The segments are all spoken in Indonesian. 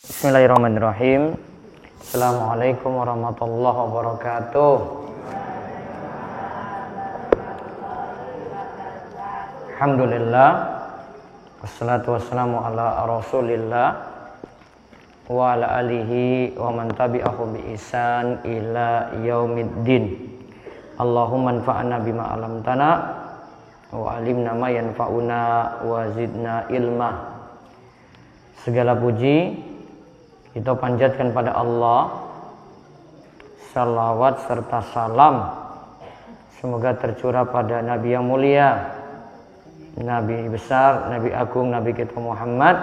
Bismillahirrahmanirrahim. Assalamualaikum warahmatullahi wabarakatuh. Alhamdulillah, wassalatu wassalamu ala rasulillah wa ala alihi wa man tabi'ahu bi ihsan ila yaumiddin. Allahumma anfa'na bima 'allamtana wa 'allimna ma yanfa'una wa zidna ilma. Segala puji kita panjatkan pada Allah, salawat serta salam semoga tercurah pada Nabi yang mulia, Nabi besar, Nabi agung, Nabi kita Muhammad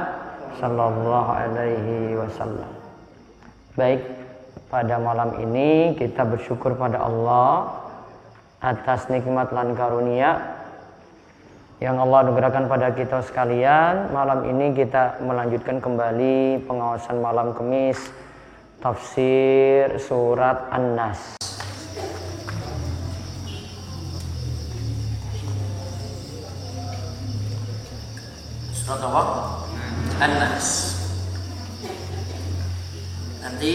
sallallahu alaihi wasallam. Baik, pada malam ini kita bersyukur pada Allah atas nikmat lan karunia yang Allah anugerahkan pada kita sekalian. Malam ini kita melanjutkan kembali pengawasan malam Kamis tafsir surat An-Nas. Surat apa? An-Nas. Nanti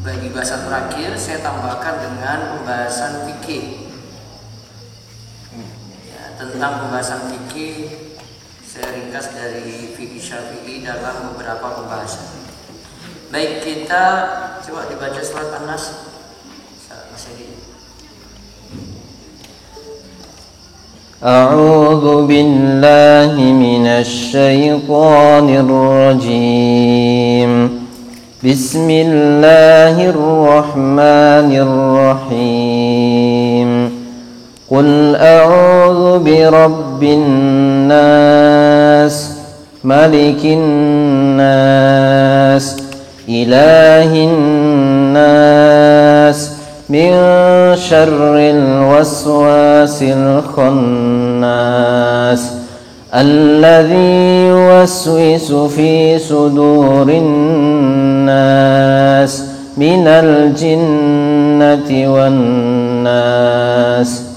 bagi bahasan terakhir saya tambahkan dengan pembahasan fikih. Tentang pembahasan fikih saya ringkas dari fikih Syafi'i dalam beberapa pembahasan. Baik, kita coba dibaca surat An-Nas. Mas Edi. A'udzu billahi minasy syaithanir rajim. Bismillahirrahmanirrahim. Qul a'udzu birabbin nas, malikin nas, ilahin nas, min syarril waswasil khannas, alladzi yuwaswisu fi sudurin nas, minal jinnati wan nas.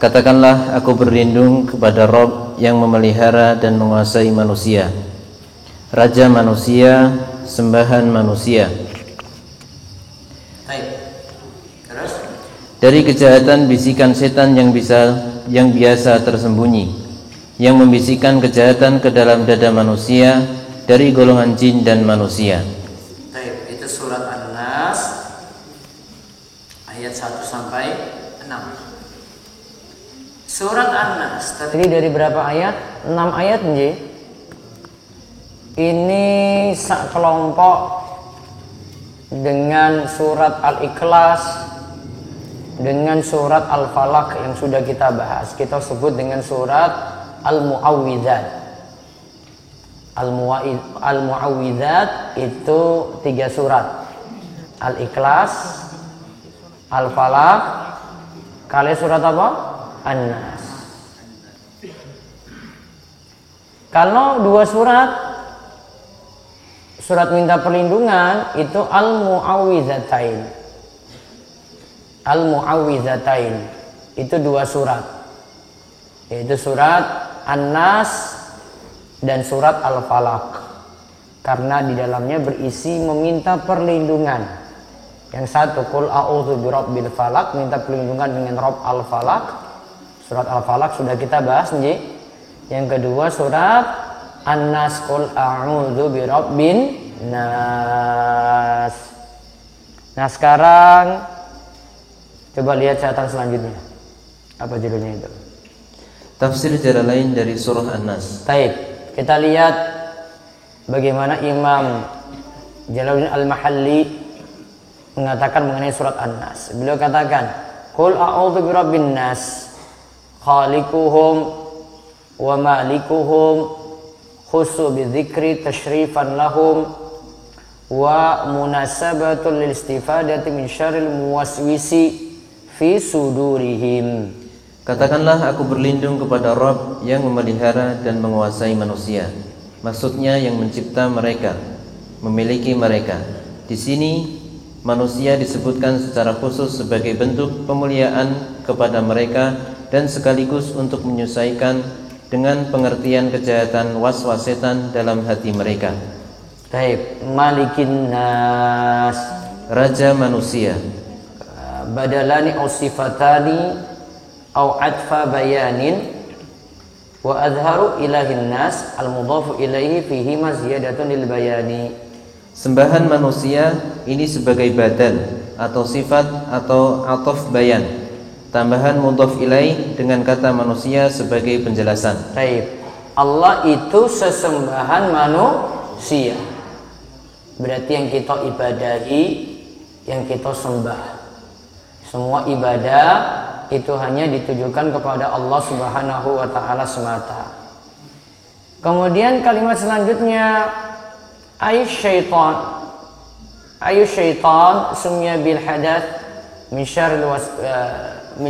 Katakanlah, aku berlindung kepada Rabb yang memelihara dan menguasai manusia, Raja manusia, sembahan manusia. Terus? Dari kejahatan bisikan setan yang biasa tersembunyi, yang membisikkan kejahatan ke dalam dada manusia dari golongan jin dan manusia. Itu surat An-Nas ayat 1 sampai 6. Surat An-Nas Tadi dari berapa ayat? 6 ayat nggih. Ini sak kelompok dengan surat Al-Ikhlas, dengan surat Al-Falaq yang sudah kita bahas. Kita sebut dengan surat Al-Mu'awwidzat. Al-Mu'awwidzat itu 3 surat. Al-Ikhlas, Al-Falaq, kali surat apa? An-Nas. Kalau 2 surat minta perlindungan itu Al-Mu'awwidzatain. Al-Mu'awwidzatain itu 2 surat, yaitu surat An-Nas dan surat Al-Falaq, karena di dalamnya berisi meminta perlindungan. Yang satu qul a'udzu birabbil falaq, minta perlindungan dengan Rabb Al-Falaq. Surat Al-Falaq sudah kita bahas nggih. Yang kedua surat An-Nas, qul a'udzu birabbin nas. Nah, sekarang coba lihat catatan selanjutnya. Apa judulnya itu? Tafsir cara lain dari surah An-Nas. Baik, kita lihat bagaimana Imam Jalaluddin Al-Mahalli mengatakan mengenai surat An-Nas. Beliau katakan, qul a'udzu birabbin nas, khaliquhum wa malikuhum, khusu bidzikri tashrifan lahum wa munasabatul lil istifadati min syarril muwaswisi fi sudurihim. Katakanlah, aku berlindung kepada Rabb yang memelihara dan menguasai manusia. Maksudnya yang mencipta mereka, memiliki mereka. Di sini manusia disebutkan secara khusus sebagai bentuk pemuliaan kepada mereka dan sekaligus untuk menyelesaikan dengan pengertian kejahatan waswas setan dalam hati mereka. Taib, malikin nas, Raja manusia. badalani au sifatani au atfa bayanin wa adharu ilahin nas al mudhafu ilaihi fihi maziyadatun lil bayani. Sembahan manusia ini sebagai badal atau sifat atau ataf bayan, tambahan mudhaf ilaih dengan kata manusia sebagai penjelasan. Taib, Allah itu sesembahan manusia, berarti yang kita ibadahi, yang kita sembah. Semua ibadah itu hanya ditujukan kepada Allah Subhanahu wa ta'ala semata. Kemudian kalimat selanjutnya, ayu syaitan sumya bil hadath min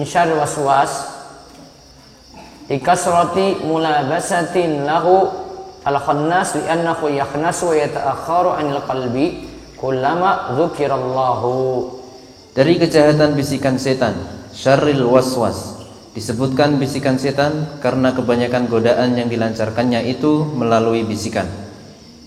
syarril waswas ikasrati mulabasatin lahu al-khannas li'annahu yakhnasu wa yata'akharu 'anil qalbi kullama dzukirallahu. Dari kejahatan bisikan setan, syarril waswas, disebutkan bisikan setan karena kebanyakan godaan yang dilancarkannya itu melalui bisikan.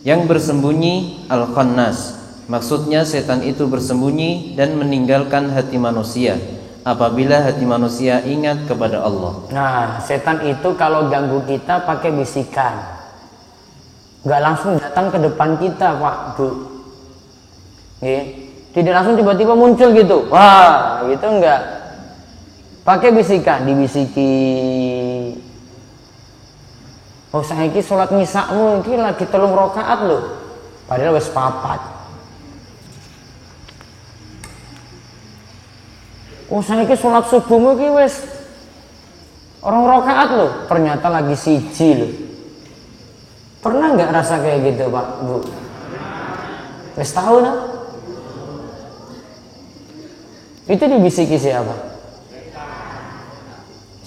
Yang bersembunyi al-khannas, maksudnya setan itu bersembunyi dan meninggalkan hati manusia apabila hati manusia ingat kepada Allah. Nah, setan itu kalau ganggu kita pakai bisikan, nggak langsung datang ke depan kita, Pak, Bu. Tidak langsung tiba-tiba muncul gitu. Wah, gitu enggak. Pakai bisikan, dibisiki. Oh, saiki salat ngisakmu iki lagi 3 rakaat lho. Padahal wis 4. Oh, saiki salat subuhmu iki wis 2 rakaat lho. Ternyata lagi 1 lho. Pernah enggak rasa kayak gitu, Pak, Bu? Wis tahu lah. Itu dibisiki siapa?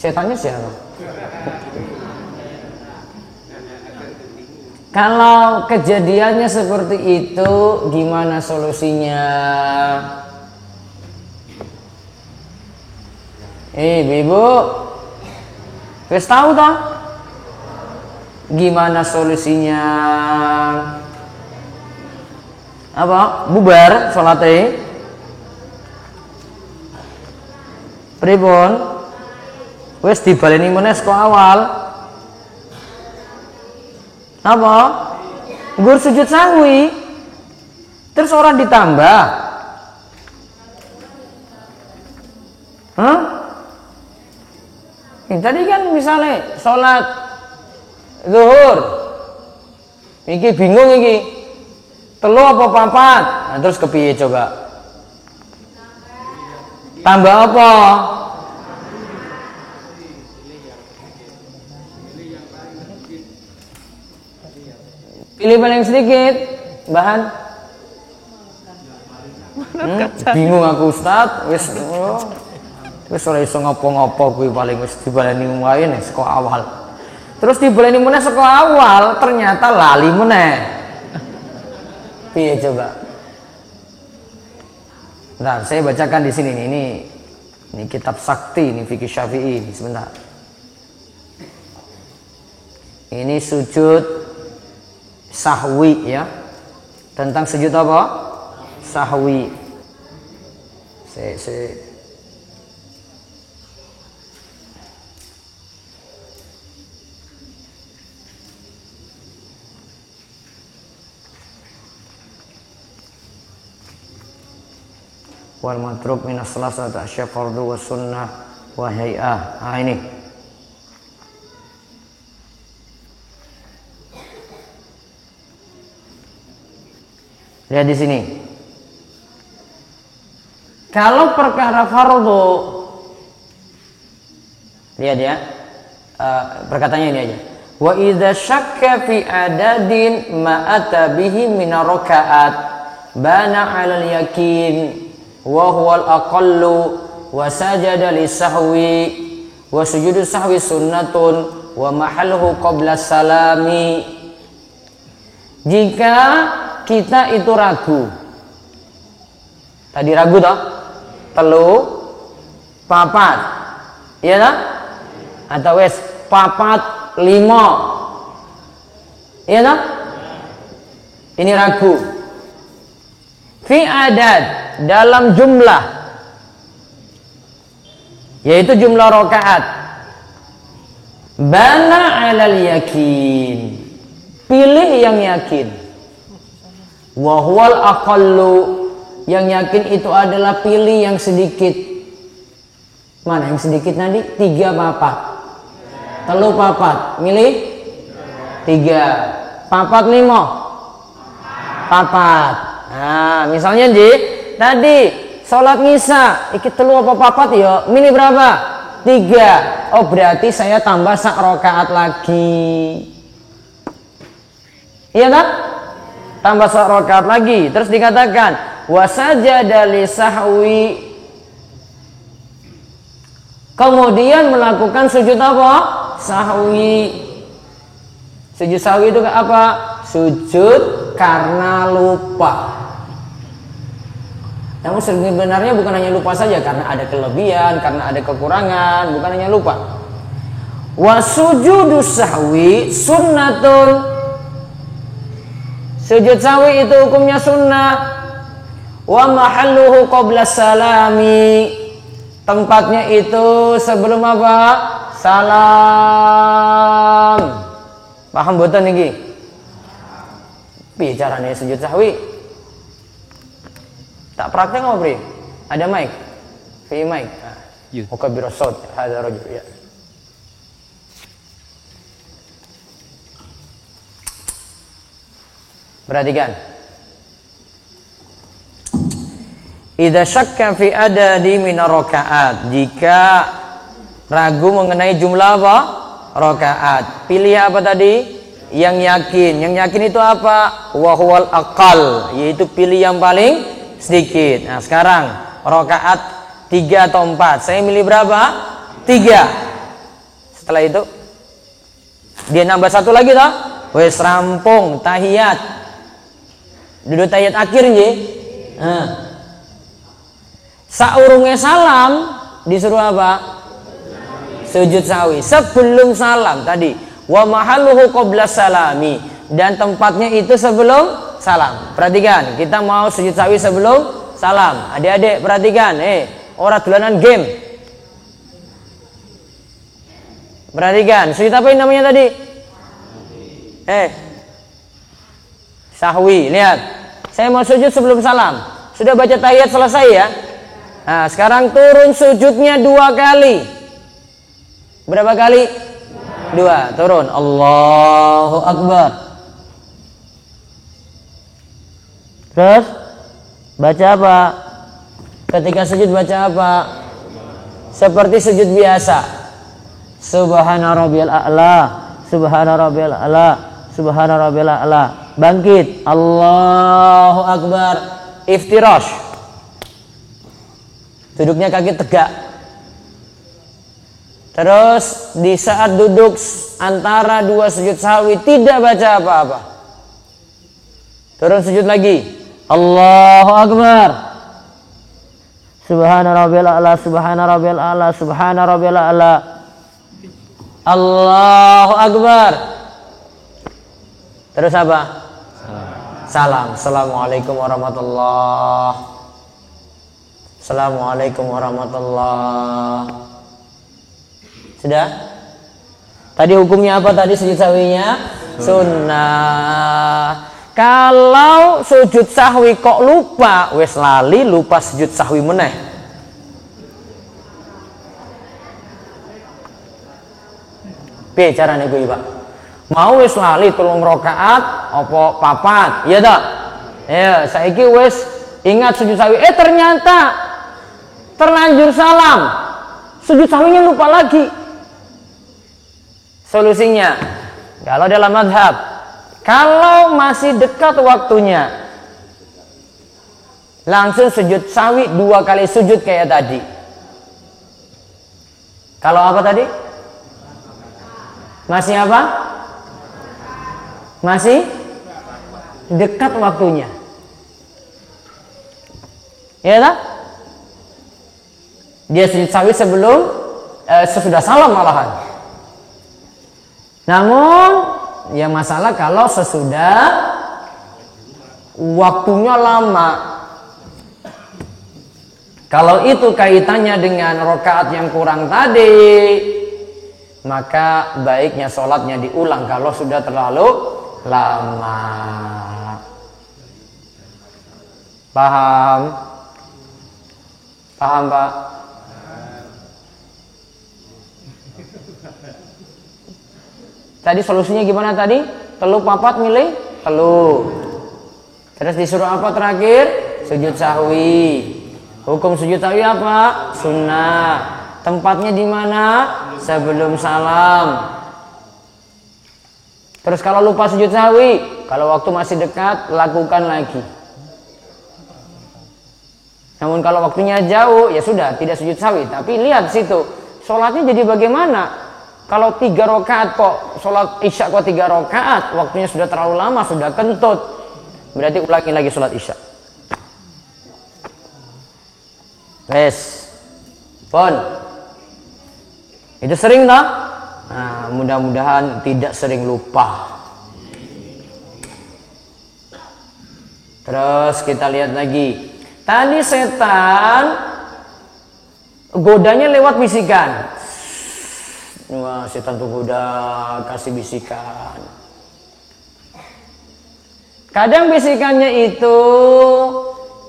Setannya siapa? Kalau kejadiannya seperti itu, gimana solusinya? Ibu, wis tahu toh? Gimana solusinya? Apa? Bubar salatnya? Pripun? Wis dibaleni meneh saka awal. Apa? Nggur sujud sahwi. Terus ora ditambah. Hah? Tadi kan misalnya sholat zuhur, iki bingung iki 3 apa 4? Nah, terus kepiye coba? Tambah apa? Pilih paling sedikit bahan. Bingung aku, Ustaz. Wis ora iso ngopo-ngopo kuwi, paling wis dibaleni wae nek saka awal. Terus dibaleni meneh saka awal, ternyata lali meneh. Piye coba? Nah, saya bacakan di sini nih, ini kitab sakti, ini fikih Syafi'i, ini sebentar. Ini sujud sahwi ya. Tentang sujud apa? Sahwi. Wal matruk minas salasat asya fardu wa sunnah wa hay'ah. Nah, ini lihat di sini. Kalau perkara fardu, lihat ya, perkataannya ini aja. Wa idza syakka fi adadin ma ata bihi min rakaat bana 'alal yakin wa huwal aqallu wa sajada lisahwi wa sujudu sahwi sunnatun wa mahalluhu qabla salami. Jika kita itu ragu, tadi ragu toh, 3, 4, iya toh? Atau wes 4 5. Iya tak? Ini ragu. Fi adad, dalam jumlah, yaitu jumlah rakaat. Bana alal yakin, pilih yang yakin. Wahwal aqallu, yang yakin itu adalah pilih yang sedikit. Mana yang sedikit nanti? 3 papat. Telu papat, milih 3. Papat 5. Papat. Nah, misalnya tadi sholat ngisya, iki telu apa papat ya? Milih berapa? 3. Oh, berarti saya tambah sak rakaat lagi. Iya tak? Tambah sak rakaat lagi. Terus dikatakan wasajada li sahwi, kemudian melakukan sujud apa? Sahwi. Sujud sahwi itu apa? Sujud karena lupa. Namun sebenarnya bukan hanya lupa saja, karena ada kelebihan, karena ada kekurangan, bukan hanya lupa. Wasujudus sahwi sunnatun, sujud sahwi itu hukumnya sunnah. Wa mahalluhu qabla salami, tempatnya itu sebelum apa? Salam. Paham boten niki? Piye carane sujud sahwi? Tak praktek apa, Bri? Ada mic? Fi mic. Muka biro saut hadza rajul ya. Perhatikan. Idza syakka fi adadi min rakaat, jika ragu mengenai jumlah apa? Rakaat. Pilih apa tadi? Yang yakin. Yang yakin itu apa? Wa huwal aqal, yaitu pilih yang paling sedikit. Nah, sekarang rakaat 3 atau 4. Saya milih berapa? 3. Setelah itu dia nambah 1 lagi toh? Wes rampung tahiyat. Duduk tahiyat akhir nggih. Nah. Saurunge salam disuruh apa? Sujud sahwi sebelum salam tadi. Wa mahalluhu qabla salami, dan tempatnya itu sebelum salam. Perhatikan, kita mau sujud sahwi sebelum salam. Adik-adik perhatikan, ora dolanan game. Perhatikan, sujud apa yang namanya tadi? Sahwi. Lihat, saya mau sujud sebelum salam. Sudah baca tahiyat selesai ya. Nah, sekarang turun sujudnya 2 kali. Berapa kali? 2. Turun. Allahu Akbar. Terus baca apa? Ketika sujud baca apa? Seperti sujud biasa. Subhana rabbiyal a'la, subhana rabbiyal a'la, subhana rabbiyal a'la. Bangkit. Allahu Akbar. Iftirash. Duduknya kaki tegak. Terus di saat duduk antara 2 sujud sahwi tidak baca apa-apa. Turun sujud lagi. Allahu Akbar. Subhana rabbiyal a'la, subhana rabbiyal a'la, subhana rabbiyal a'la. Allahu Akbar. Terus apa? Salam. Assalamualaikum warahmatullahi. Assalamualaikum warahmatullahi. Sudah? Tadi hukumnya apa tadi sujud sahwinya? Sunnah. Kalau sujud sahwi kok lupa, wes lali lupa sujud sahwi meneh. Piye carane kuwi, Pak? Mau wes lali 3 rakaat apa papat, iya tak? Ya, saiki wes ingat sujud sahwi, ternyata terlanjur salam. Sujud sahwinya lupa lagi. Solusinya, kalau dalam mazhab, kalau masih dekat waktunya, langsung sujud sahwi 2 kali sujud kayak tadi. Kalau apa tadi? Masih apa? Masih dekat waktunya. Ya tak? Dia sujud sahwi sebelum sesudah salam malahan. Namun yang masalah kalau sesudah waktunya lama. Kalau itu kaitannya dengan rakaat yang kurang tadi, maka baiknya sholatnya diulang kalau sudah terlalu lama. Paham? Paham, Pak? Tadi solusinya gimana tadi? Telu papat milih? Telu. Terus disuruh apa terakhir? Sujud sahwi. Hukum sujud sahwi apa? Sunnah. Tempatnya di mana? Sebelum salam. Terus kalau lupa sujud sahwi, kalau waktu masih dekat, lakukan lagi. Namun kalau waktunya jauh, ya sudah, tidak sujud sahwi. Tapi lihat situ, sholatnya jadi bagaimana? Kalau 3 rakaat kok, sholat isya kok 3 rakaat, waktunya sudah terlalu lama, sudah kentut. Berarti ulangi lagi sholat isya. Wes, pon. Itu sering tak? Nah, mudah-mudahan tidak sering lupa. Terus kita lihat lagi. Tadi setan godanya lewat bisikan. Wah, setan tuh goda kasih bisikan. Kadang bisikannya itu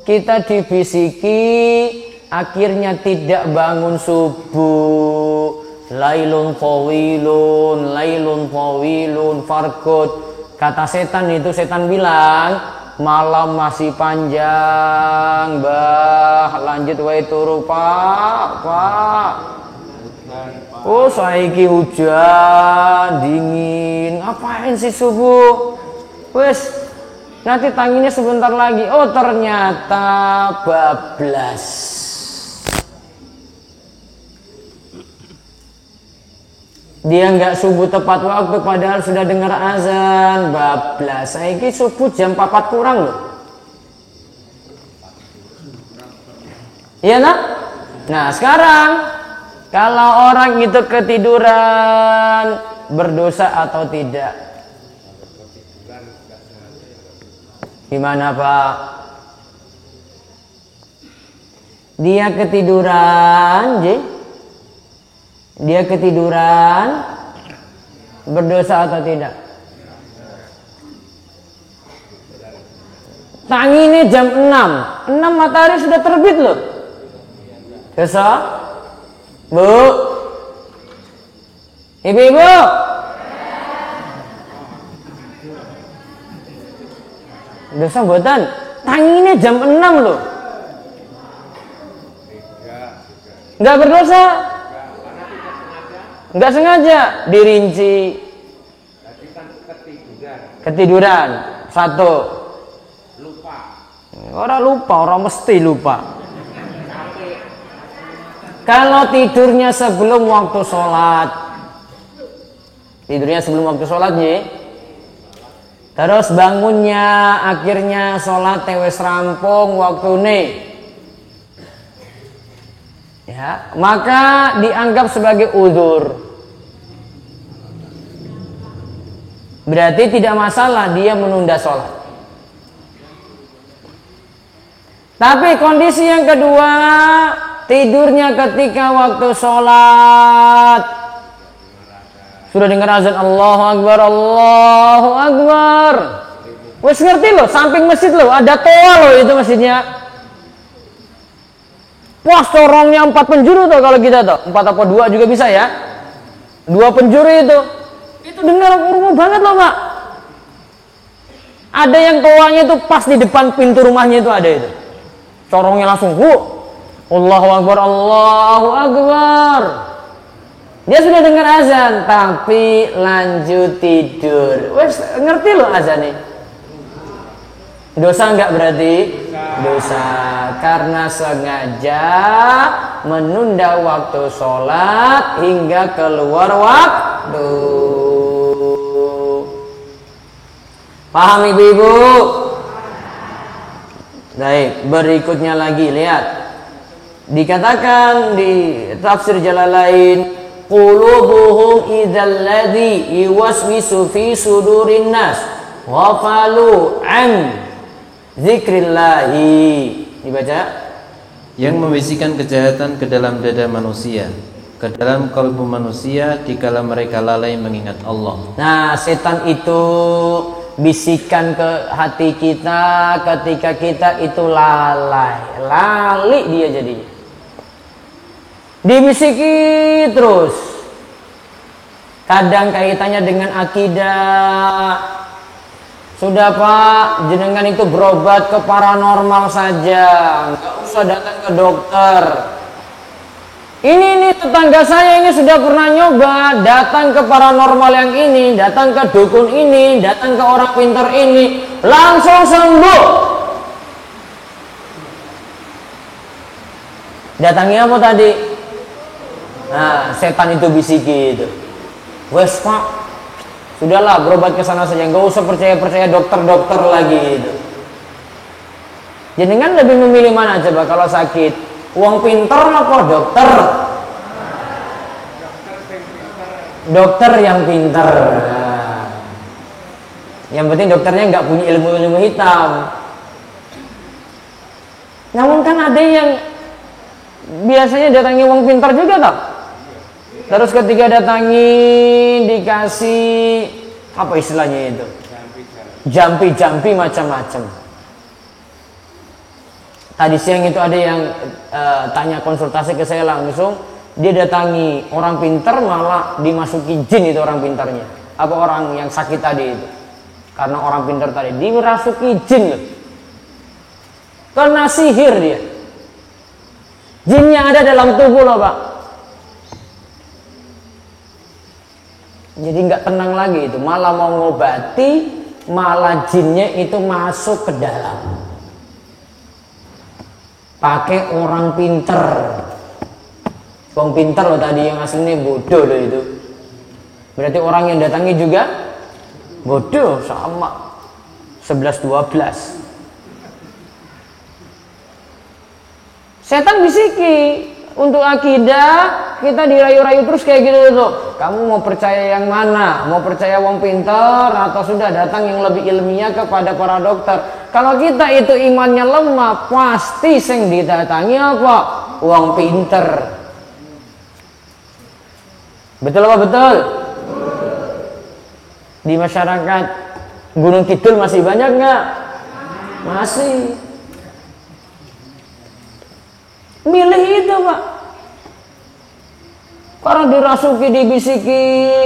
kita dibisiki, akhirnya tidak bangun subuh. Lailun tawilun farkut. Kata setan itu, setan bilang, malam masih panjang, bah, lanjut wae turu, Pak. Oh, saiki hujan, dingin. Ngapain sih subuh? Wes, nanti tanginya sebentar lagi. Oh, ternyata bablas. Dia nggak subuh tepat waktu padahal sudah dengar azan. Bablas. Saiki subuh jam 4 kurang loh. Iya nak? Nah sekarang kalau orang itu ketiduran, berdosa atau tidak? Gimana Pak? Dia ketiduran, dia ketiduran, berdosa atau tidak? Tanginya jam 6 matahari sudah terbit loh. Dosa? Bu? Ibu-ibu? Dosa buatan? Tanginya jam 6 loh. Enggak berdosa? Enggak sengaja, dirinci. Ketiduran. 1. Orang mesti lupa. Kalau tidurnya sebelum waktu sholat, terus bangunnya akhirnya sholat tewes rampung waktu nih, ya, maka dianggap sebagai uzur. Berarti tidak masalah dia menunda sholat. Tapi kondisi yang kedua, tidurnya ketika waktu sholat, sudah dengar azan Allahu Akbar, Allahu Akbar. Wes ngerti loh, samping masjid loh, ada toa loh itu masjidnya. Wah, corongnya 4 penjuru tuh kalau kita tuh, 4 apa 2 juga bisa ya. 2 penjuru itu dengar rumah banget loh Pak. Ada yang toanya itu pas di depan pintu rumahnya itu ada itu. Corongnya langsung, Allahu Akbar, Allahu Akbar. Dia sudah dengar azan, tapi lanjut tidur. Wes ngerti loh azannya. Dosa enggak berarti? Dosa. Karena sengaja menunda waktu sholat hingga keluar waktu. Paham ibu-ibu? Baik, berikutnya lagi lihat. Dikatakan di tafsir Jalalain, qulubuhum idzal ladzi yuwaswisu fi sudurin nas ghafalu an dzikrillahi. Dibaca. Yang membisikkan kejahatan ke dalam dada manusia, ke dalam kalbu manusia dikala mereka lalai mengingat Allah. Nah, setan itu bisikan ke hati kita ketika kita itu lalai, lali dia jadinya. Dibisiki terus. Kadang kaitannya dengan akidah. Sudah Pak, jenengan itu berobat ke paranormal saja, nggak usah datang ke dokter. Ini tetangga saya ini sudah pernah nyoba datang ke paranormal yang ini, datang ke dukun ini, datang ke orang pintar ini, langsung sembuh. Datangnya apa tadi? Nah, setan itu bisiki itu. Wes Pak, sudahlah berobat ke sana saja, nggak usah percaya dokter lagi itu. Jenengan lebih memilih mana coba kalau sakit? Uang pinter apa dokter? Dokter yang pinter. Nah, yang penting dokternya nggak punya ilmu hitam. Namun kan ada yang biasanya datangi uang pinter juga tak? Terus ketika datangi dikasih apa istilahnya itu? Jampi macam-macam. Tadi siang itu ada yang tanya konsultasi ke saya langsung, dia datangi orang pintar malah dimasuki jin itu orang pintarnya. Apa orang yang sakit tadi itu? Karena orang pintar tadi dirasuki jin loh. Kena sihir dia. Jinnya ada dalam tubuh loh Pak. Jadi nggak tenang lagi itu, malah mau ngobati, malah jinnya itu masuk ke dalam. Pakai orang pinter. Orang pinter loh tadi, yang aslinya bodoh loh itu. Berarti orang yang datangi juga bodoh, sama 11-12. Setan bisiki. Untuk akidah kita dirayu-rayu terus kayak gitu tuh. Kamu mau percaya yang mana? Mau percaya wong pinter atau sudah datang yang lebih ilmiah kepada para dokter? Kalau kita itu imannya lemah, pasti sing didatangi apa? Wong pinter. Betul apa betul? Di masyarakat Gunung Kidul masih banyak nggak? Masih. Milih itu Pak. Karena dirasuki, dibisiki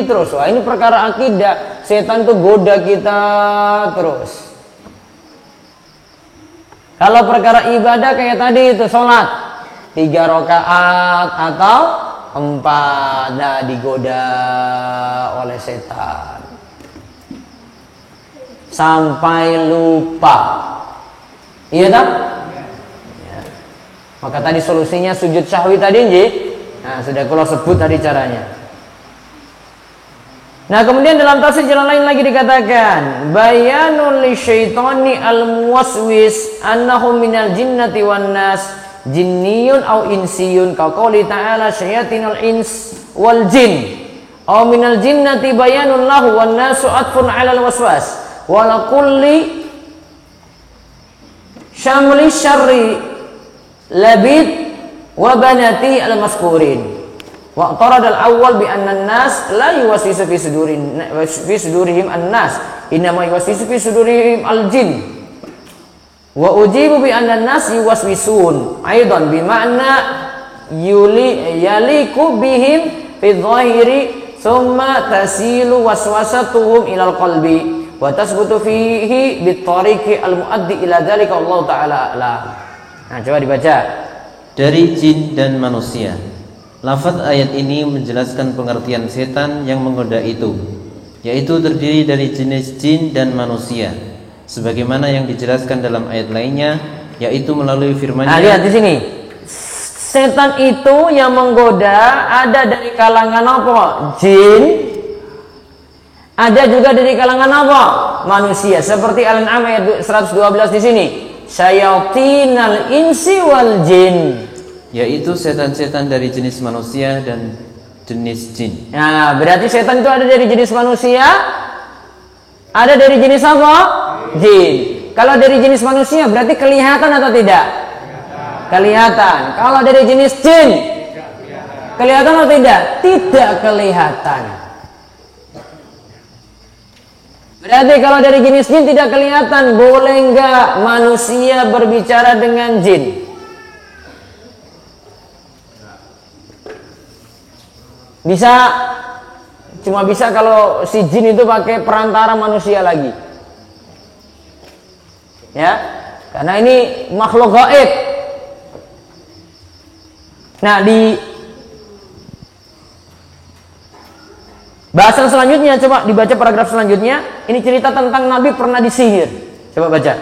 terus. Wah, ini perkara akidah. Setan tuh goda kita terus. Kalau perkara ibadah kayak tadi itu sholat 3 rakaat atau 4, nah digoda oleh setan sampai lupa. Iya tak? Maka tadi solusinya sujud sahwi tadi nji. Nah, sudah kalau sebut tadi caranya. Nah, kemudian dalam tafsir jalan lain lagi dikatakan, bayanul lisyaitani al-muwaswis annahu minal jinnati wan nas, jinniyun aw insiyun ka qouli ta'ala syayatinul ins wal jin. Aw minal jinnati bayanun lahu wan nasu atfun 'alal waswas. Wa la kulli syamli syarri labid wa banati al-maskurin. Wa tarad al-awwal bi anna an-nas la yuwaswisu fi sudurihim an-nas, inma yuwaswisu fi sudurihim al-jin. Wa ujibu bi anna an-nas yuwaswisun aidan bi ma'na yaliku bihim fi dhahiri thumma tasilu waswasatuhum ila al-qalbi wa tasbutu fihi bit tariqi al-muaddi ila dzalika Allah taala a'lam. Nah, coba dibaca. Dari jin dan manusia. Lafaz ayat ini menjelaskan pengertian setan yang menggoda itu, yaitu terdiri dari jenis jin dan manusia, sebagaimana yang dijelaskan dalam ayat lainnya, yaitu melalui firman-Nya. Nah, lihat di sini. Setan itu yang menggoda ada dari kalangan apa? Jin. Ada juga dari kalangan apa? Manusia. Seperti Al-An'am ayat 112 di sini. Syayatinal insi wal jin, yaitu setan-setan dari jenis manusia dan jenis jin. Nah, berarti setan itu ada dari jenis manusia, ada dari jenis apa? Jin. Kalau dari jenis manusia berarti kelihatan atau tidak? Kelihatan. Kalau dari jenis jin, kelihatan atau tidak? Tidak kelihatan. Berarti kalau dari jenis jin tidak kelihatan, boleh nggak manusia berbicara dengan jin? Bisa, cuma bisa kalau si jin itu pakai perantara manusia lagi. Ya, karena ini makhluk gaib. Nah, di bahasan selanjutnya, coba dibaca paragraf selanjutnya. Ini cerita tentang Nabi pernah disihir. Coba baca.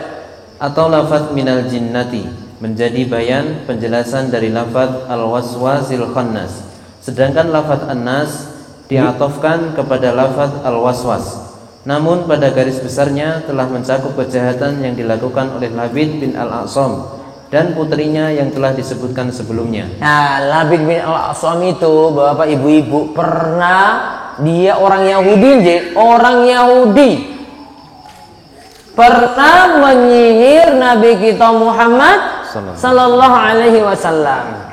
Atau lafadz minal jinnati, menjadi bayan penjelasan dari lafadz al-waswasil khannas. Sedangkan lafadz an-nas diatofkan kepada lafadz al-waswas. Namun pada garis besarnya telah mencakup kejahatan yang dilakukan oleh Labid bin al-A'sam dan putrinya yang telah disebutkan sebelumnya. Nah, Labid bin al-A'sam itu, bapak ibu-ibu, pernah dia orang Yahudi, pernah menyihir Nabi kita Muhammad sallallahu alaihi wasallam.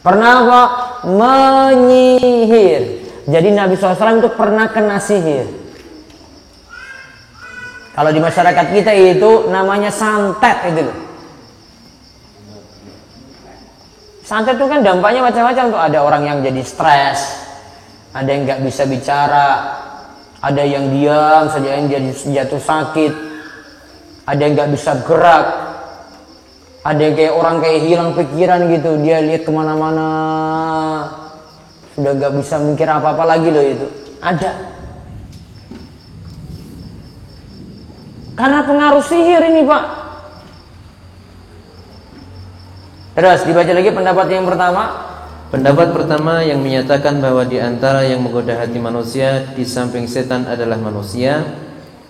Pernah apa? Menyihir. Jadi Nabi SAW itu pernah kena sihir. Kalau di masyarakat kita itu namanya santet itu loh. Santet itu kan dampaknya macam-macam tuh. Ada orang yang jadi stres, ada yang nggak bisa bicara, ada yang diam saja, yang jadi jatuh sakit, ada yang nggak bisa gerak, ada yang kayak orang kayak hilang pikiran gitu, dia lihat kemana-mana, sudah nggak bisa mikir apa-apa lagi loh itu. Ada. Karena pengaruh sihir ini, Pak. Terus dibaca lagi pendapat yang pertama. Pendapat pertama yang menyatakan bahwa di antara yang menggoda hati manusia di samping setan adalah manusia.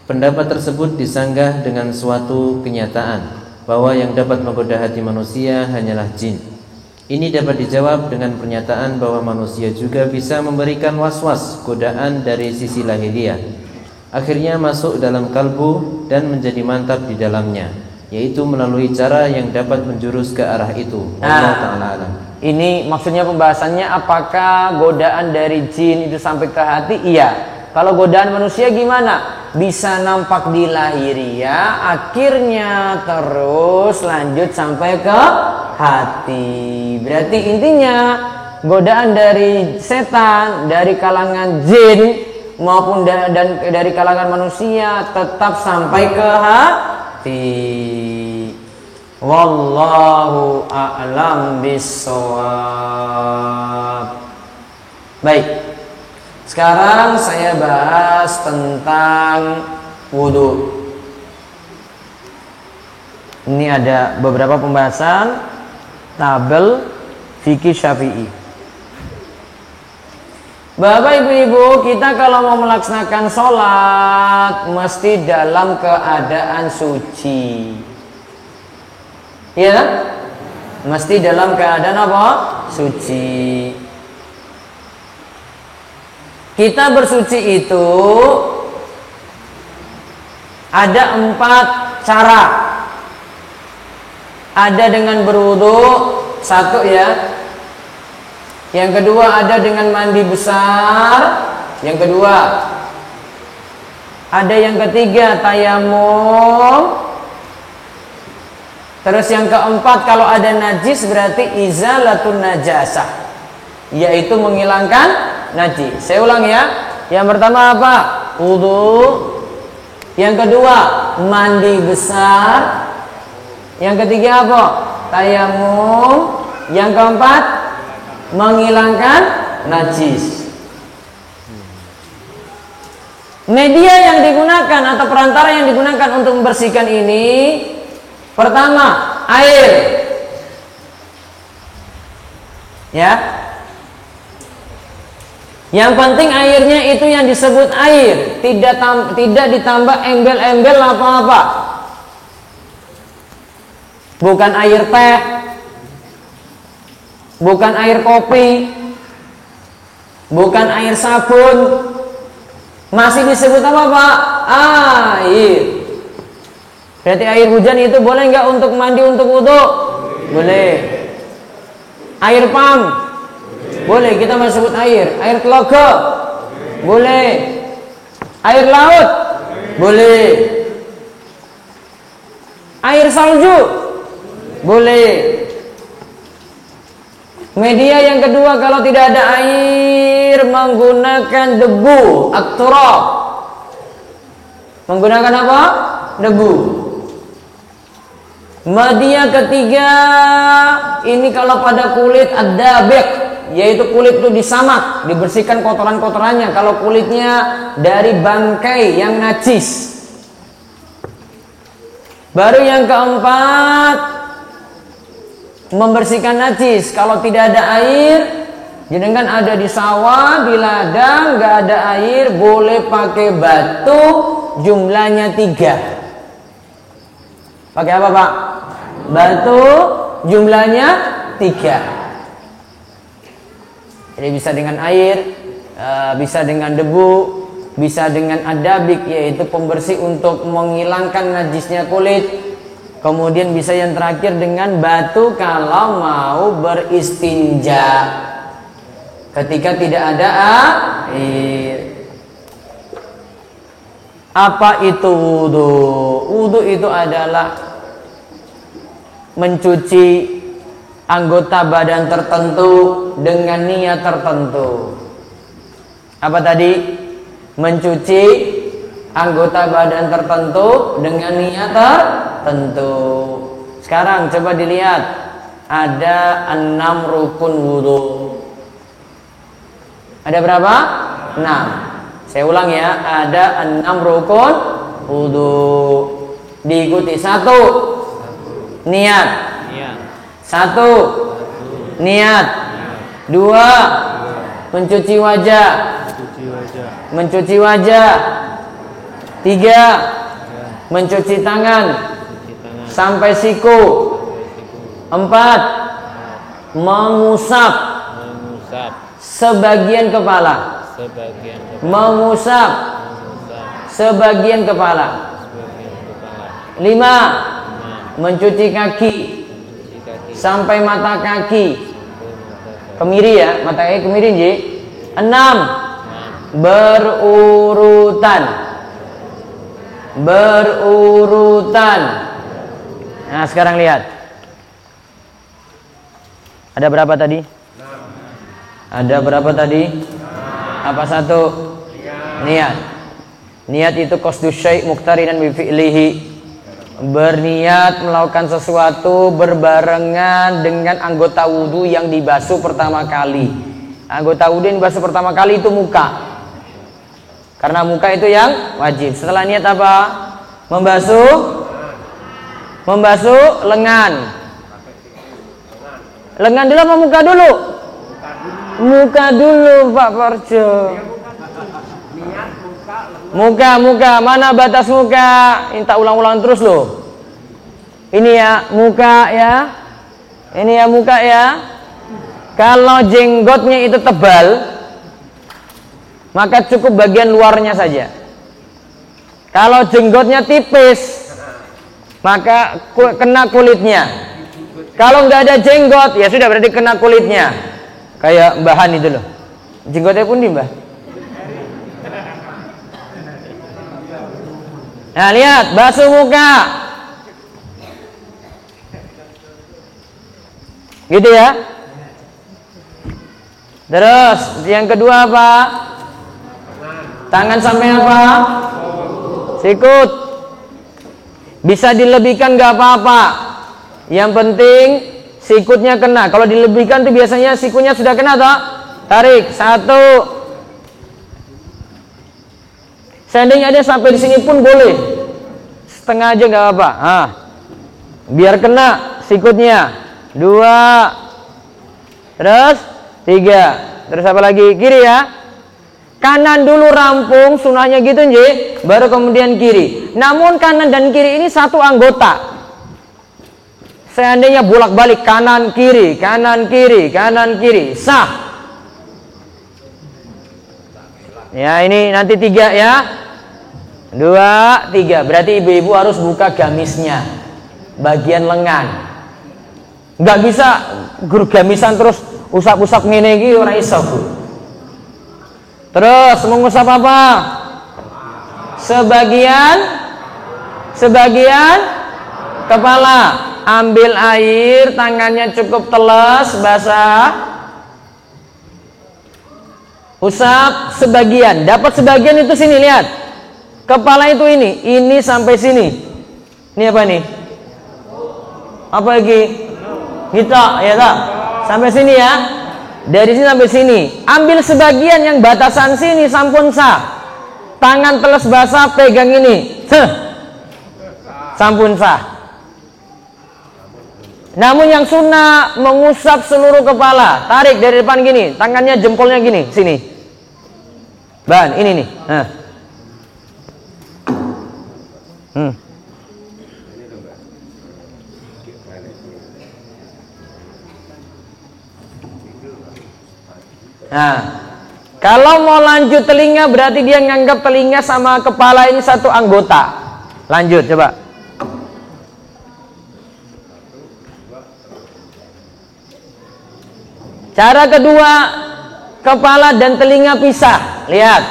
Pendapat tersebut disanggah dengan suatu kenyataan bahwa yang dapat menggoda hati manusia hanyalah jin. Ini dapat dijawab dengan pernyataan bahwa manusia juga bisa memberikan was-was godaan dari sisi lahiriah. Akhirnya masuk dalam kalbu dan menjadi mantap di dalamnya, yaitu melalui cara yang dapat menjurus ke arah itu. Allah Ta'ala alam. Ini maksudnya pembahasannya, apakah godaan dari jin itu sampai ke hati? Iya. Kalau godaan manusia gimana? Bisa nampak di lahiriah, akhirnya terus lanjut sampai ke hati. Berarti intinya godaan dari setan, dari kalangan jin maupun dari kalangan manusia tetap sampai ke hati. Wallahu a'lam bissawab. Baik. Sekarang saya bahas tentang wudu. Ini ada beberapa pembahasan tabel fikih Syafi'i. Bapak ibu-ibu, kita kalau mau melaksanakan sholat mesti dalam keadaan suci. Ya, mesti dalam keadaan apa? Suci. Kita bersuci itu ada 4 cara. Ada dengan berwudu, 1 ya. Yang kedua ada dengan mandi besar. Yang kedua ada yang ketiga tayamum. Terus yang keempat kalau ada najis berarti izalatun najasah, yaitu menghilangkan najis. Saya ulang ya. Yang pertama apa? Wudu. Yang kedua mandi besar. Yang ketiga apa? Tayamum. Yang keempat menghilangkan najis. Media yang digunakan atau perantara yang digunakan untuk membersihkan ini, pertama air, ya. Yang penting airnya itu yang disebut air, tidak ditambah embel-embel apa-apa. Bukan air teh, bukan air kopi, bukan air sabun. Masih disebut apa Pak? Air. Berarti air hujan itu boleh nggak untuk mandi, untuk wudu? Boleh. Air pam? Boleh, kita masih sebut air. Air telaga? Boleh. Air laut? Boleh. Air salju? Boleh. Media yang kedua kalau tidak ada air menggunakan debu, at-turab. Menggunakan apa? Debu. Media ketiga ini kalau pada kulit ad-dabiq, yaitu kulit itu disamak, dibersihkan kotoran-kotorannya. Kalau kulitnya dari bangkai yang najis. Baru yang keempat, membersihkan najis. Kalau tidak ada air, jenengan ada di sawah, di ladang, nggak ada air, boleh pakai batu, jumlahnya 3. Pakai apa Pak? Batu, jumlahnya 3. Jadi bisa dengan air, bisa dengan debu, bisa dengan adabik, yaitu pembersih untuk menghilangkan najisnya kulit. Kemudian bisa yang terakhir dengan batu kalau mau beristinja ketika tidak ada air. Apa itu wudu? Wudu itu adalah mencuci anggota badan tertentu dengan niat tertentu. Apa tadi? Mencuci anggota badan tertentu dengan niat tertentu. Sekarang coba dilihat, ada 6 rukun wudu. Ada berapa? 6. Saya ulang ya, ada 6 rukun wudu. Diikuti 1 niat, 1 niat, 2 mencuci wajah, 3 mencuci tangan sampai siku, 4 mengusap sebagian kepala, mengusap sebagian kepala, 5 mencuci kaki sampai mata kaki, kemiri ya, mata kaki kemiri ji. 6 berurutan. Nah sekarang lihat, ada berapa tadi? Ada berapa tadi? Apa 1? Niat. Niat itu qasdus syai' muqtarinan bi fi'lihi. Berniat melakukan sesuatu berbarengan dengan anggota wudu yang dibasuh pertama kali. Anggota wudu yang dibasuh pertama kali itu muka. Karena muka itu yang wajib. Setelah niat apa? Membasuh lengan. Lengan dulu apa muka dulu? Muka dulu Pak Parjo. Muka. Mana batas muka? Minta ulang-ulang terus loh. Ini ya muka ya. Ini ya muka ya. Kalau jenggotnya itu tebal, maka cukup bagian luarnya saja. Kalau jenggotnya tipis, maka kena kulitnya. Kalau nggak ada jenggot, ya sudah berarti kena kulitnya. Kayak Mbahan itu loh. Jenggotnya pun di Mbah. Nah lihat, basuh muka. Gitu ya. Terus yang kedua apa? Tangan sampai apa? Sikut. Bisa dilebihkan nggak apa-apa. Yang penting sikutnya kena. Kalau dilebihkan tuh biasanya sikutnya sudah kena toh. Tarik 1. Seandainya ada sampai di sini pun boleh. Setengah aja nggak apa-apa. Ah, biar kena sikutnya. 2. Terus 3. Terus apa lagi? Kiri ya. Kanan dulu rampung, sunahnya gitu nje, baru kemudian kiri. Namun kanan dan kiri ini satu anggota. Seandainya bolak-balik kanan kiri, sah. Ya, ini nanti 3 ya. 2, 3. Berarti ibu-ibu harus buka gamisnya, bagian lengan. Nggak bisa guru gamisan terus usap-usap ngene iki ora iso, Bu. Terus mengusap apa? Sebagian kepala. Ambil air, tangannya cukup teles, basah. Usap sebagian. Dapat sebagian itu sini, lihat. Kepala itu ini sampai sini. Ini apa nih? Apa lagi? Kita, ya tak? Sampai sini ya. Dari sini sampai sini. Ambil sebagian yang batasan sini, sampun sah. Tangan teles basah, pegang ini. Sampun sah. Namun yang sunnah mengusap seluruh kepala. Tarik dari depan gini, tangannya jempolnya gini, sini. Ban, ini nih. Nah, kalau mau lanjut telinga berarti dia nganggap telinga sama kepala ini satu anggota. Lanjut coba. Cara kedua, kepala dan telinga pisah. Lihat.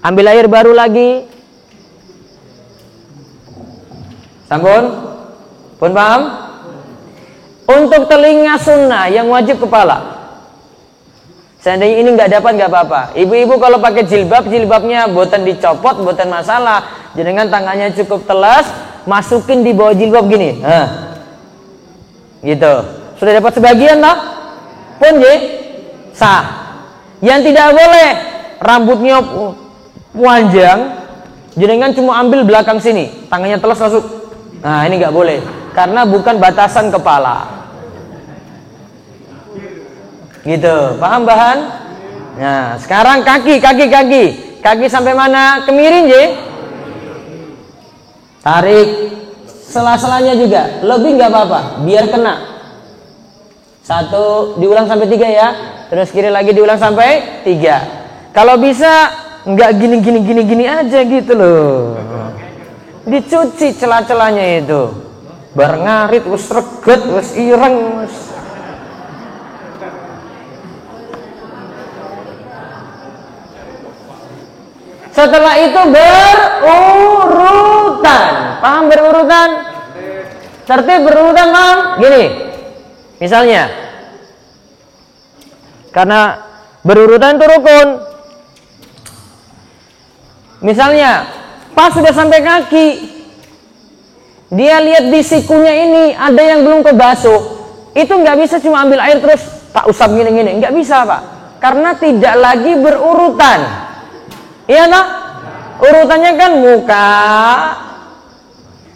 Ambil air baru lagi. Sampun? Pun paham? Untuk telinga sunnah yang wajib kepala. Seandainya ini nggak dapat nggak apa-apa. Ibu-ibu kalau pakai jilbab, jilbabnya boten dicopot, boten masalah. Jenengan tangannya cukup telas, masukin di bawah jilbab gini. Gitu. Sudah dapat sebagian toh? Pun sah. Yang tidak boleh rambutnya panjang, jenengan cuma ambil belakang sini, tangannya telas masuk. Nah, ini nggak boleh. Karena bukan batasan kepala. Gitu, paham bahan? Nah, sekarang kaki. Kaki sampai mana? Kemiring, tarik sela-selanya juga. Lebih nggak apa-apa, biar kena. 1, diulang sampai 3 ya. Terus kiri lagi diulang sampai 3. Kalau bisa nggak gini aja gitu loh. Dicuci celah-celahnya itu. Bar ngarit, wis reget, wis ireng, wis. Setelah itu berurutan. Paham berurutan? Tertib berurutan, paham? Gini. Misalnya. Karena berurutan itu rukun. Misalnya, pas sudah sampai kaki, dia lihat di sikunya ini ada yang belum kebasuh. Itu nggak bisa cuma ambil air terus tak usap gini-gini. Nggak bisa, Pak. Karena tidak lagi berurutan. Iya tak? Urutannya kan muka,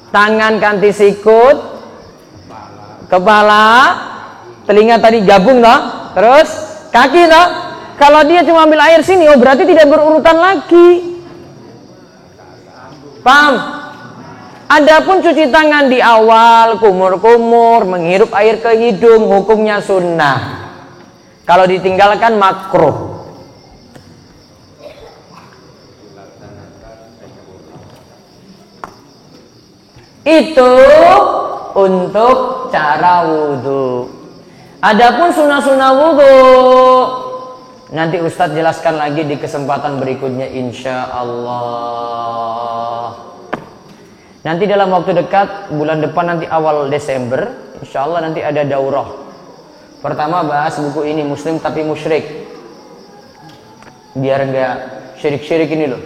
tangan kanti sikut, kepala, telinga tadi gabung tak? Terus kaki tak? Kalau dia cuma ambil air sini, oh berarti tidak berurutan lagi. Paham? Adapun cuci tangan di awal, kumur-kumur, menghirup air ke hidung, hukumnya sunnah. Kalau ditinggalkan makruh. Itu untuk cara wudhu. Adapun sunnah-sunnah wudhu, nanti Ustadz jelaskan lagi di kesempatan berikutnya insya Allah. Nanti dalam waktu dekat, bulan depan nanti awal Desember, insya Allah nanti ada daurah. Pertama bahas buku ini, Muslim tapi musyrik. Biar enggak syirik-syirik ini loh.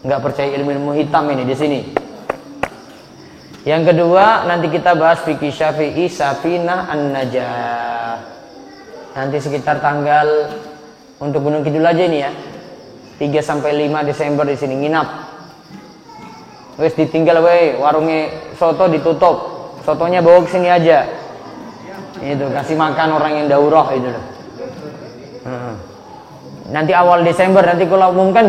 Enggak percaya ilmu-ilmu hitam ini di sini. Yang kedua, nanti kita bahas fikih Syafi'i, Safinah An-Najah. Nanti sekitar tanggal untuk Gunung Kidul aja ini ya. 3 sampai 5 Desember di sini nginap. Wes ditinggal we, warungnya soto ditutup. Sotonya bawa ke sini aja. Itu kasih makan orang yang daurah itu loh. Nanti awal Desember nanti kalau umumkan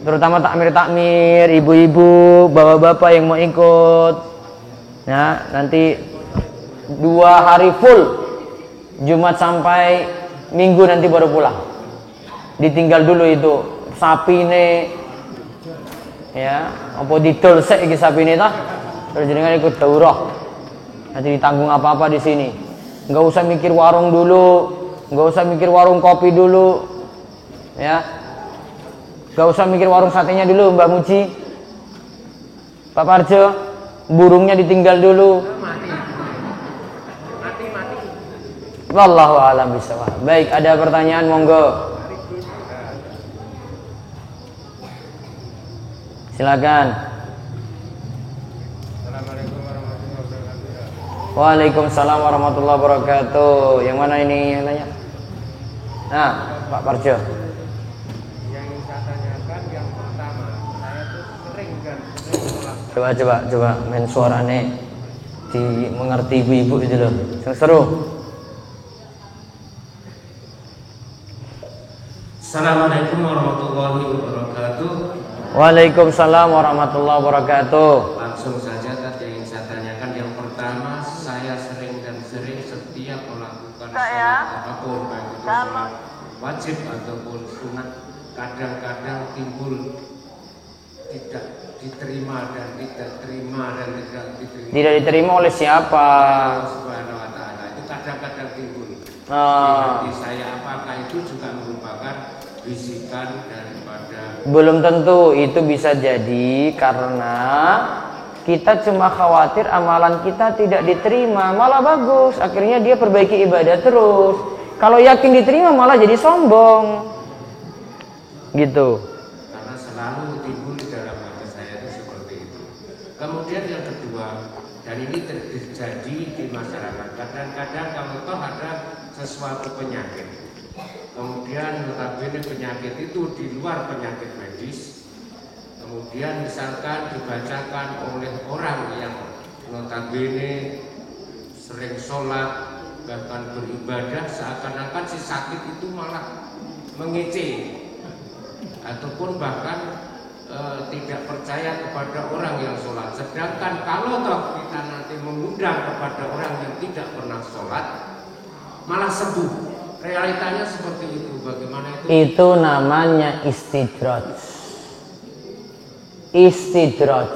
terutama takmir, ibu-ibu, bapak-bapak yang mau ikut. Ya, nanti 2 hari full Jumat sampai Minggu nanti baru pulang. Ditinggal dulu itu sapi ini, ya, apa didol sek iki sapi ini tah. Terus jenengan ikut daurah. Nanti ditanggung apa-apa di sini. Nggak usah mikir warung dulu, nggak usah mikir warung kopi dulu, ya. Nggak usah mikir warung satenya dulu, Mbak Muji. Pak Parjo, burungnya ditinggal dulu. Wallahu a'lam bishawab. Baik, ada pertanyaan monggo. Silakan. Assalamualaikum warahmatullahi wabarakatuh. Waalaikumsalam warahmatullahi wabarakatuh. Yang mana ini yang nanya? Nah, Pak Parjo. Yang ingin saya tanyakan yang pertama, saya tuh sering Coba main suarane di mengerti ibu-ibu itu loh. Seru. Assalamualaikum warahmatullahi wabarakatuh. Waalaikumsalam warahmatullahi wabarakatuh. Langsung saja tadi yang ingin saya tanyakan yang pertama, saya sering setiap melakukan sholat apapun, baik itu sholat wajib ataupun sunat, kadang-kadang timbul tidak diterima dan tidak terima dan tidak diterima. Tidak diterima oleh siapa? Allah Subhanahu wa taala. Itu kadang-kadang timbul. Di saya apakah itu juga merupakan bisikan daripada? Belum tentu, itu bisa jadi karena kita cuma khawatir amalan kita tidak diterima, malah bagus. Akhirnya dia perbaiki ibadah terus. Kalau yakin diterima malah jadi sombong. Gitu. Karena selalu timbul di dalam hati saya itu seperti itu. Kemudian yang kedua, dan ini terjadi di masyarakat. Kadang-kadang kalau toh ada sesuatu penyakit, kemudian notabene penyakit itu di luar penyakit medis, kemudian misalkan dibacakan oleh orang yang notabene sering sholat bahkan beribadah, seakan-akan si sakit itu malah mengece ataupun bahkan tidak percaya kepada orang yang sholat. Sedangkan kalau toh kita nanti mengundang kepada orang yang tidak pernah sholat malah sembuh. Realitanya seperti itu. Bagaimana itu? Itu namanya istidraj. Istidraj.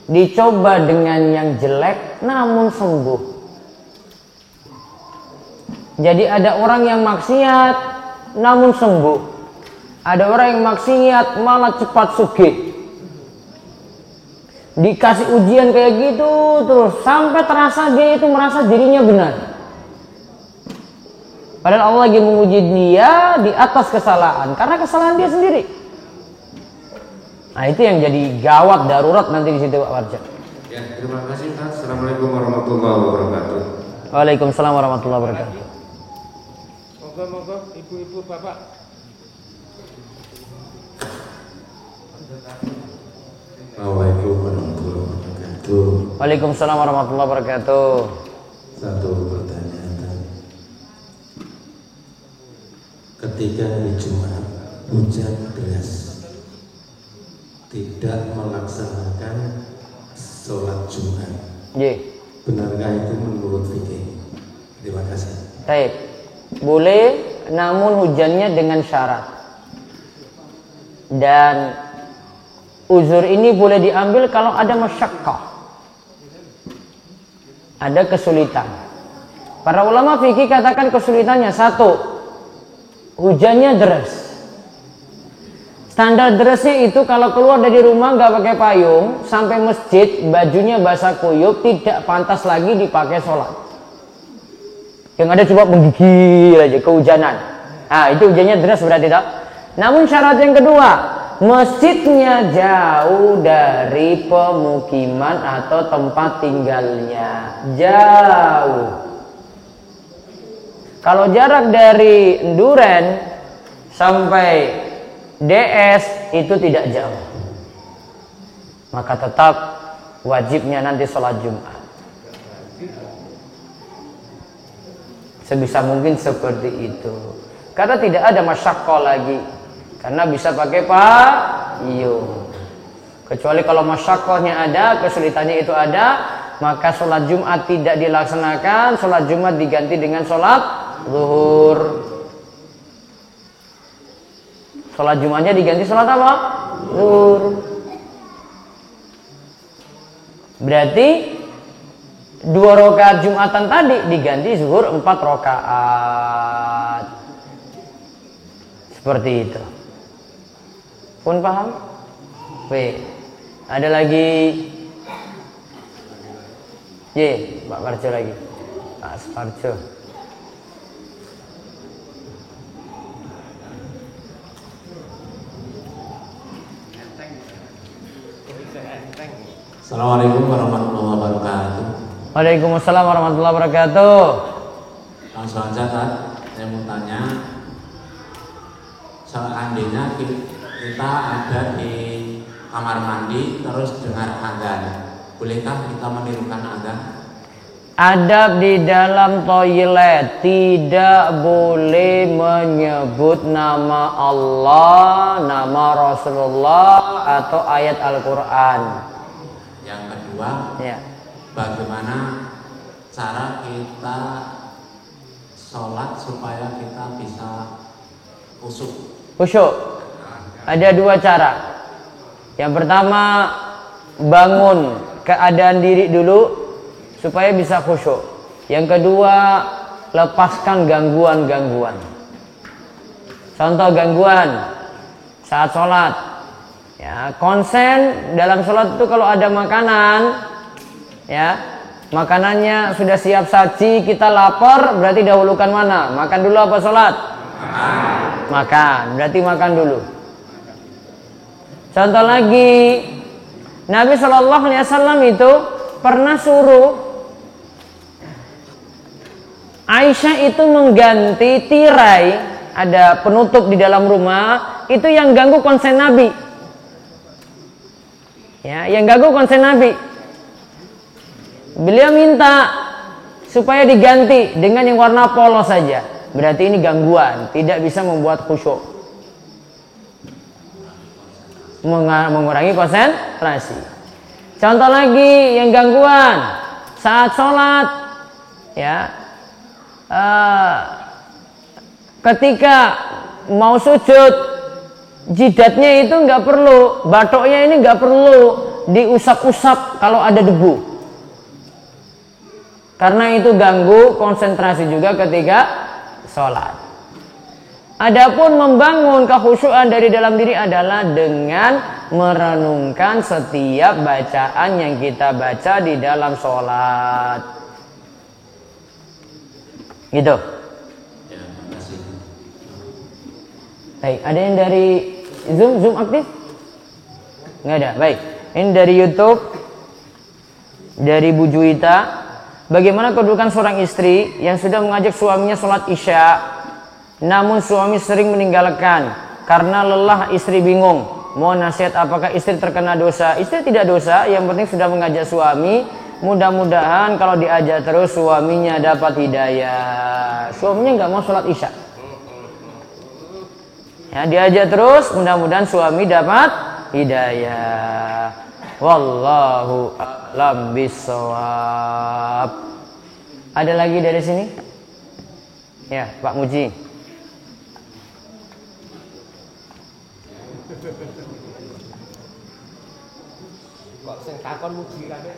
Dicoba dengan yang jelek namun sembuh. Jadi ada orang yang maksiat namun sembuh. Ada orang yang maksiat malah cepat sugih. Dikasih ujian kayak gitu terus sampai terasa dia itu merasa dirinya benar. Padahal Allah lagi menguji dia di atas kesalahan karena kesalahan dia sendiri. Nah, itu yang jadi gawat darurat nanti di situ Pak Warja. Ya, terima kasih Pak. Assalamualaikum warahmatullahi wabarakatuh. Waalaikumsalam warahmatullahi wabarakatuh. Moga-moga ibu-ibu bapak. Assalamualaikum warahmatullahi wabarakatuh. Waalaikumsalam warahmatullahi wabarakatuh. Satu pertanyaan. Ketika hari Jumat hujan deras, tidak melaksanakan sholat Jumat, benarkah itu menurut fikih? Terima kasih. Baik, boleh, namun hujannya dengan syarat. Dan uzur ini boleh diambil kalau ada masyakkah, ada kesulitan. Para ulama fikih katakan kesulitannya satu, hujannya deras. Standar derasnya itu kalau keluar dari rumah nggak pakai payung sampai masjid bajunya basah kuyup, tidak pantas lagi dipakai sholat. Yang ada cuma menggigil aja kehujanan. Nah, itu hujannya deras berarti tak? Namun syarat yang kedua, masjidnya jauh dari pemukiman atau tempat tinggalnya. Jauh. Kalau jarak dari Duren sampai DS itu tidak jauh, maka tetap wajibnya nanti sholat Jumat. Sebisa mungkin seperti itu. Karena tidak ada masyaqqah lagi. Karena bisa pakai payung. Kecuali kalau masyaqqahnya ada, kesulitannya itu ada, maka sholat Jumat tidak dilaksanakan, sholat Jumat diganti dengan sholat zuhur. Sholat Jumatnya diganti sholat apa? Zuhur. Berarti 2 rakaat Jumatan tadi diganti zuhur 4 rakaat. Seperti itu. Pun paham? Baik. Ada lagi? Pak Parjo lagi. Pak Parjo. Assalamualaikum warahmatullahi wabarakatuh. Waalaikumsalam warahmatullahi wabarakatuh. Langsung aja Kak, saya mau tanya, seandainya kita ada di kamar mandi terus dengar azan, bolehkah kita menirukan azan? Adab di dalam toilet, tidak boleh menyebut nama Allah, nama Rasulullah atau ayat Al-Quran. Yang kedua, Ya. bagaimana cara kita sholat supaya kita bisa khusyuk? Khusyuk. Ada 2 cara. Yang pertama, bangun keadaan diri dulu supaya bisa khusyuk. Yang kedua, lepaskan gangguan-gangguan. Contoh gangguan saat sholat. Ya, konsen dalam sholat itu kalau ada makanan, ya, makanannya sudah siap saji, kita lapar, berarti dahulukan mana? Makan dulu apa sholat? Makan, berarti makan dulu. Contoh lagi, Nabi SAW itu pernah suruh Aisyah itu mengganti tirai, ada penutup di dalam rumah, itu yang ganggu konsen Nabi. Ya, yang ganggu konsen Nabi. Beliau minta supaya diganti dengan yang warna polos saja. Berarti ini gangguan, tidak bisa membuat khusyuk. Mengurangi konsentrasi. Contoh lagi yang gangguan saat sholat, ya, ketika mau sujud, jidatnya itu nggak perlu, batoknya ini nggak perlu diusap-usap kalau ada debu, karena itu ganggu konsentrasi juga ketika sholat. Adapun membangun kekhusyuan dari dalam diri adalah dengan merenungkan setiap bacaan yang kita baca di dalam sholat. Gitu. Ya, terima kasih. Baik, ada yang dari Zoom aktif? Nggak ada. Baik, ini dari YouTube, dari Bu Juwita. Bagaimana kedudukan seorang istri yang sudah mengajak suaminya sholat isya, namun suami sering meninggalkan karena lelah, istri bingung. Mohon nasihat, apakah istri terkena dosa? Istri tidak dosa, yang penting sudah mengajak suami. Mudah-mudahan kalau diajak terus suaminya dapat hidayah. Suaminya nggak mau sholat isya, ya, diajak terus, mudah-mudahan suami dapat hidayah. Wallahu a'lam bishawab. Ada lagi dari sini? Ya, Pak Muji. Kok sing takon muji kabeh.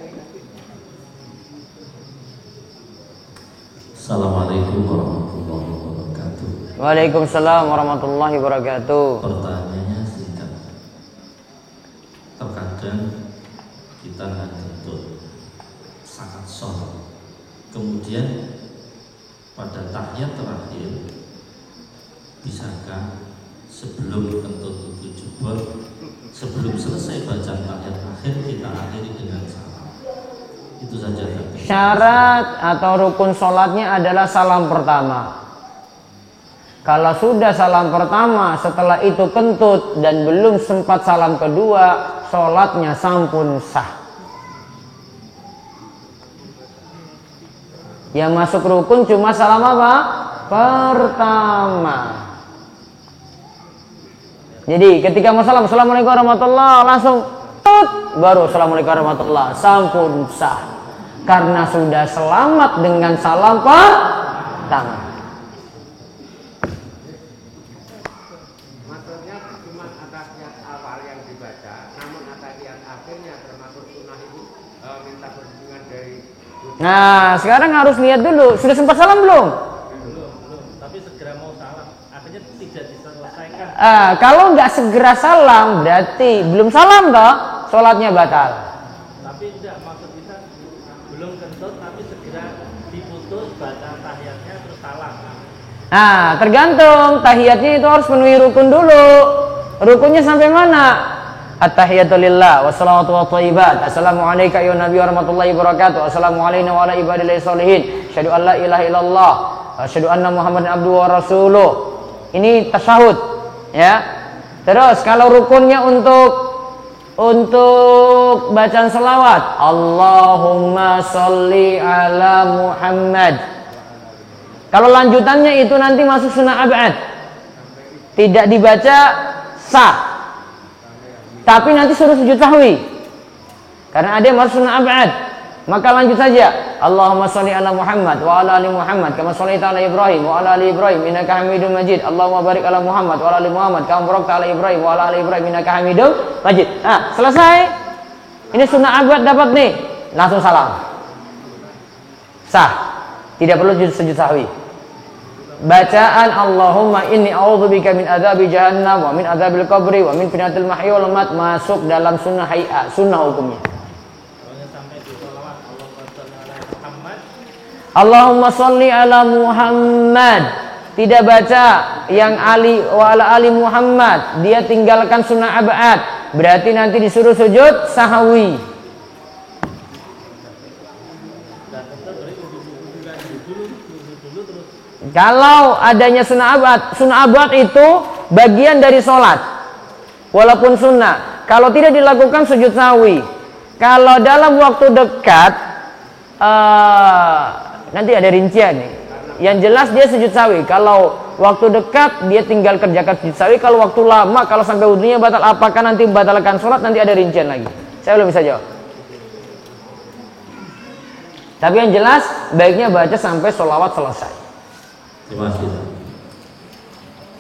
Assalamualaikum warahmatullahi wabarakatuh. Waalaikumsalam warahmatullahi wabarakatuh. Pertanyaannya singkat. Terkadang kita ngantuk sangat sholat, kemudian pada tahiyat terakhir, bisakah sebelum kentut itu jebol, sebelum selesai baca tahiyat akhir kita akhiri dengan salam? Itu saja. Syarat atau rukun sholatnya adalah salam pertama. Kalau sudah salam pertama, setelah itu kentut dan belum sempat salam kedua, sholatnya sampun sah. Yang masuk rukun cuma salam apa? Pertama. Jadi ketika mau salam, assalamualaikum warahmatullahi, langsung tut, baru assalamualaikum warahmatullahi, sampun sah. karena sudah selamat dengan salam pertama. Maksudnya cuma atahiyat awal yang dibaca, namun atahiyat akhirnya termasuk sunnah itu minta perlindungan dari. Nah, sekarang harus lihat dulu, sudah sempat salam belum? Belum, tapi segera mau salam. Artinya tidak diselesaikan. Kalau nggak segera salam, berarti belum salam toh, sholatnya batal. Tapi tidak, maksud kita belum kentut tapi segera diputus baca tahiyatnya terus salam. Nah, tergantung tahiyatnya itu harus penuhi rukun dulu. Rukunnya sampai mana? At-tahiyatu lillah wassalatu wathayyibat. Assalamu alayka ya nabi warahmatullahi wabarakatuh. Assalamu alayna wa ala ibadillahi sholihin. Asyhadu an la ilaha illallah. Asyhadu anna Muhammadan abduhu wa rasuluh. Ini tasyahud, ya. Terus kalau rukunnya untuk bacaan selawat, Allahumma sholli ala Muhammad. Kalau lanjutannya itu nanti masuk sunnah ab'ad, tidak dibaca sah, tapi nanti suruh sujud sahwi, karena ada yang harus sunnah ab'ad. Maka lanjut saja, Allahumma sholli ala Muhammad wa ala ali Muhammad kama shallaita ala Ibrahim wa ala ali Ibrahim innaka Hamidum Majid. Allahumma barik ala Muhammad wa ala ali Muhammad kama barakta ala Ibrahim wa ala ali Ibrahim innaka Hamidum Majid. Nah, selesai. Ini sunnah abad dapat nih, langsung salam. Sah. Tidak perlu sujud sahwi. Bacaan Allahumma inni a'udzubika min adzabi jahannam wa min adzabil qabri wa min fitnatil mahya wal mamat masuk dalam sunnah hay'a, sunnah hukumnya. Allahumma sholli ala Muhammad. Tidak baca yang Ali wa ala ali Muhammad, dia tinggalkan sunnah ab'ad, berarti nanti disuruh sujud sahwi. Kalau adanya sunnah ab'ad itu bagian dari sholat, walaupun sunnah. Kalau tidak dilakukan sujud sahwi. Kalau dalam waktu dekat, nanti ada rincian nih. Yang jelas dia sujud sahwi. Kalau waktu dekat dia tinggal kerjakan sujud sahwi. Kalau waktu lama, kalau sampai wudunya batal, apakah nanti membatalkan sholat? Nanti ada rincian lagi. Saya belum bisa jawab. Tapi yang jelas baiknya baca sampai sholawat selesai. Terima kasih.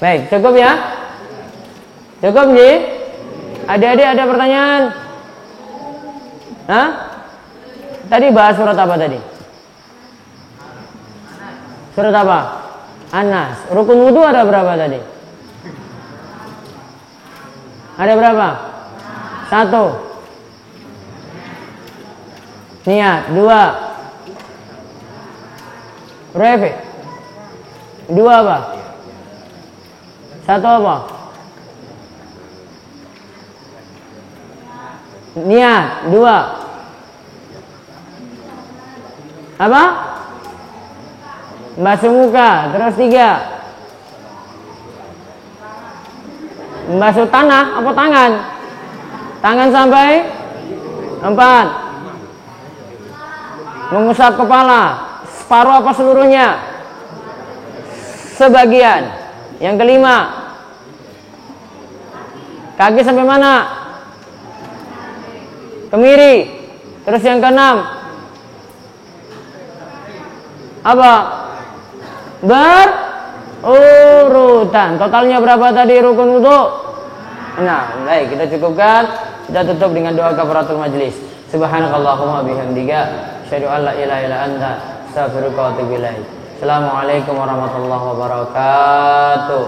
Baik, cukup ya? Cukup nih? Adik-adik ada pertanyaan? Hah? Tadi bahas surat apa tadi? Surat apa? An-Nas. Rukun wudu ada berapa tadi? Ada berapa? 1. Niat. 2. Refi. 2 apa? 1 apa? Niat. 2. Apa? Basuh muka. Terus 3. Basuh tanah apa tangan? Tangan sampai 4. Mengusap kepala. Separuh apa seluruhnya? Sebagian. Yang kelima, kaki sampai mana? Kemiri. Terus yang keenam, apa? Berurutan. Totalnya berapa tadi rukun wudu? 6. Baik, kita cukupkan. Kita tutup dengan doa kafaratul majlis. Subhanakallahumma bihamdika asyhadu an la ilaha illa anta astaghfiruka wa atubu ilaik. Assalamualaikum warahmatullahi wabarakatuh.